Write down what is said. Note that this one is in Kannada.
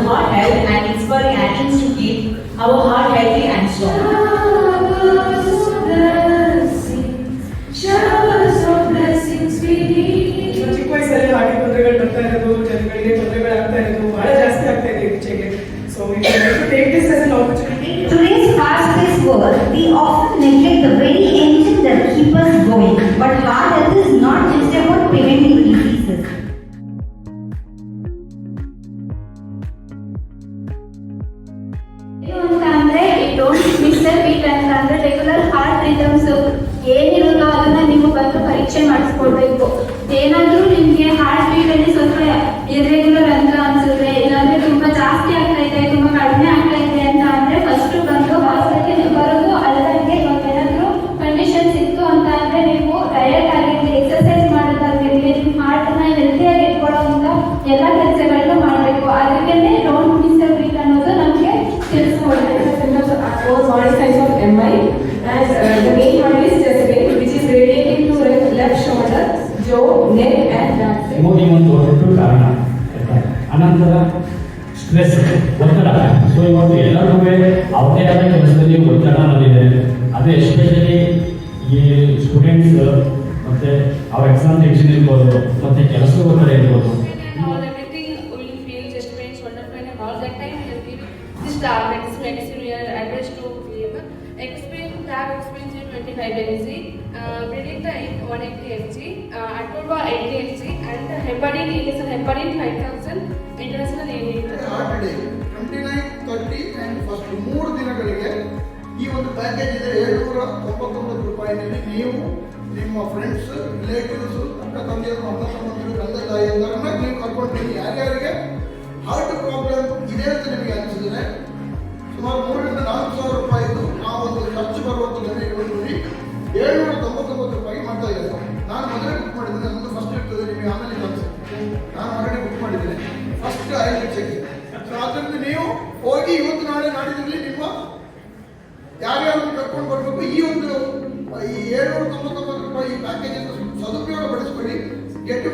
heart health and inspiring actions to keep our heart healthy and strong. Showers of blessings we need. ಚಿಕ್ಕ ವಯಸ್ಸಲ್ಲಿ ಹಾಗೆ ತೊಂದರೆಗಳು ಬರ್ತಾ ಇರೋದು, ಜನಗಳಿಗೆ ತೊಂದರೆಗಳಾಗ್ತಾ ಇರೋದು ಬಹಳ ಜಾಸ್ತಿ ಆಗ್ತಾ ಇದೆ ಇತ್ತೀಚೆಗೆ. So we have to take this as an opportunity. Today's fast-paced world, we often neglect the very engine that keep us going. But heart health is not just about preventing diseases. Don't miss the beat ಅಂತಂದ್ರೆ ರೆಗ್ಯುಲರ್ ಹಾರ್ಟ್ ರಿದಮ್ಸ್ ಏನಿರುತ್ತೋ ಅದನ್ನ ನೀವು ಬಂದು ಪರೀಕ್ಷೆ ಮಾಡಿಸ್ಕೊಳ್ಬೇಕು. ಏನಾದ್ರೂ ನಿಮ್ಗೆ ಹಾರ್ಟ್ ಬೀಟ್ ಅಲ್ಲಿ ಸ್ವಲ್ಪ ಇರ್ರೆಗ್ಯುಲರ್ ಅಂತ ಅನ್ಸಿದ್ರೆ, ಇಲ್ಲಾಂದ್ರೆ ತುಂಬಾ ಜಾಸ್ತಿ ಆಗ್ತಾ ಇದೆ, ತುಂಬಾ ಕಡಿಮೆ ಆಗ್ತಾ ಇದೆ ಅಂತ ಅಂದ್ರೆ ಫಸ್ಟ್ ಬಂದು ಹಾಸ್ಪಿಟಲ್ ಬರೋದು. ಅಲ್ಲದಂಗೆ ಏನಾದ್ರೂ ಕಂಡೀಷನ್ಸ್ ಇತ್ತು ಅಂತ ಅಂದ್ರೆ ನೀವು ಡಯಟ್ ಆಗಿರ್ಲಿ, ಎಕ್ಸರ್ಸೈಸ್ ಮಾಡೋದಾಗಿರ್ಲಿ, ನಿಮ್ಮ ಹಾರ್ಟ್ ನ ಹೆಲ್ತಿಯಾಗಿ ಇಟ್ಕೊಳ್ಳೋಂತ ಎಲ್ಲ ಕೆಲಸಗಳನ್ನು ಮಾಡಬೇಕು. ಅದಕ್ಕೆ ಡೋಂಟ್ ಮಿಸ್ ದ ಬೀಟ್ ಅನ್ನೋದು ನಮ್ಗೆ ತಿಳಿಸ್ಕೊಡ್ಬೇಕು. Body size of MI, and the main one is chest pain, which is radiating to left shoulder, jaw, neck and back side. ಮೂಗಿನ ಒಂದು ದೊಡ್ಡ ಕಾರಣ. ಅನಂತರ ಸ್ಟ್ರೆಸ್, ಒತ್ತಡ. ಸೊ ಇವತ್ತು ಎಲ್ಲರಿಗೂ ಅವರದೇ ಆದ ಕೆಲಸದಲ್ಲಿ ಒತ್ತಡ ಅನ್ನೋದಿದೆ. ಅದು ಎಸ್ಪೆಷಲಿ ಈ ಸ್ಟೂಡೆಂಟ್ಸ್ ಮತ್ತೆ ಅವ್ರ ಎಕ್ಸಾಮ್ ಟೆನ್ಷನ್ ಇರ್ಬೋದು, ಮತ್ತೆ ಕೆಲಸದ ಒತ್ತಡ ಇರ್ಬೋದು. Expense 25 mg, breathing time 180 mg, Atorva 80 mg, and heparin is heparin 5000 international unit. Heart day 29, 30 and first 3 ದಿನಗಳಿಗೆ ಈ ಒಂದು ಪ್ಯಾಕೇಜ್ ಇದೆ. 799 ರೂಪಾಯಿನಲ್ಲಿ ನೀವು ನಿಮ್ಮ ಫ್ರೆಂಡ್ಸ್, ರಿಲೇಟಿವ್ಸ್, ಅಕ್ಕ ತಂದೆಯರು, ಅಣ್ಣ ತಮ್ಮಂದಿರು, ತಂದೆ ತಾಯಿಯಂದರನ್ನ ನೀವು ಕರ್ಕೊಂಡು ಯಾರ್ಯಾರಿಗೆ ಹಾರ್ಟ್ ಪ್ರಾಬ್ಲಮ್ ಇದೆ ಅಂತ ನಿಮಗೆ ಅನಿಸಿದ್ರೆ ಸುಮಾರು 3,000 to 4,000 ರೂಪಾಯಿದು ಆ ಒಂದು ಖರ್ಚು ಬರುವಂಥದ್ದನ್ನು ಇಟ್ಕೊಂಡು 799 ರೂಪಾಯಿ ಮಾಡ್ತಾ ಇದ್ದಾರೆ. ನಾನು ಮೊದಲೇ ಬುಕ್ ಮಾಡಿದ್ದೇನೆ, ನಮ್ಮದು ಫಸ್ಟ್ ಇರ್ತದೆ, ನಿಮಗೆ ಆಮೇಲೆ ಅನಿಸುತ್ತೆ. ನಾನು ಆಲ್ರೆಡಿ ಬುಕ್ ಮಾಡಿದ್ದೇನೆ, ಫಸ್ಟ್ ಐದು ಚೆಕ್. ಸೊ ಅದರಿಂದ ನೀವು ಹೋಗಿ ಇವತ್ತು ನಾಳೆ ನಾಡಿದ್ರಲ್ಲಿ ನಿಮ್ಮ ಯಾರ್ಯಾರು ಕರ್ಕೊಂಡು ಬರಬೇಕು. ಈ 799 ರೂಪಾಯಿ ಪ್ಯಾಕೇಜ್ ಸದುಪಯೋಗ ಪಡಿಸ್ಕೊಳ್ಳಿ. ಗೆಟ್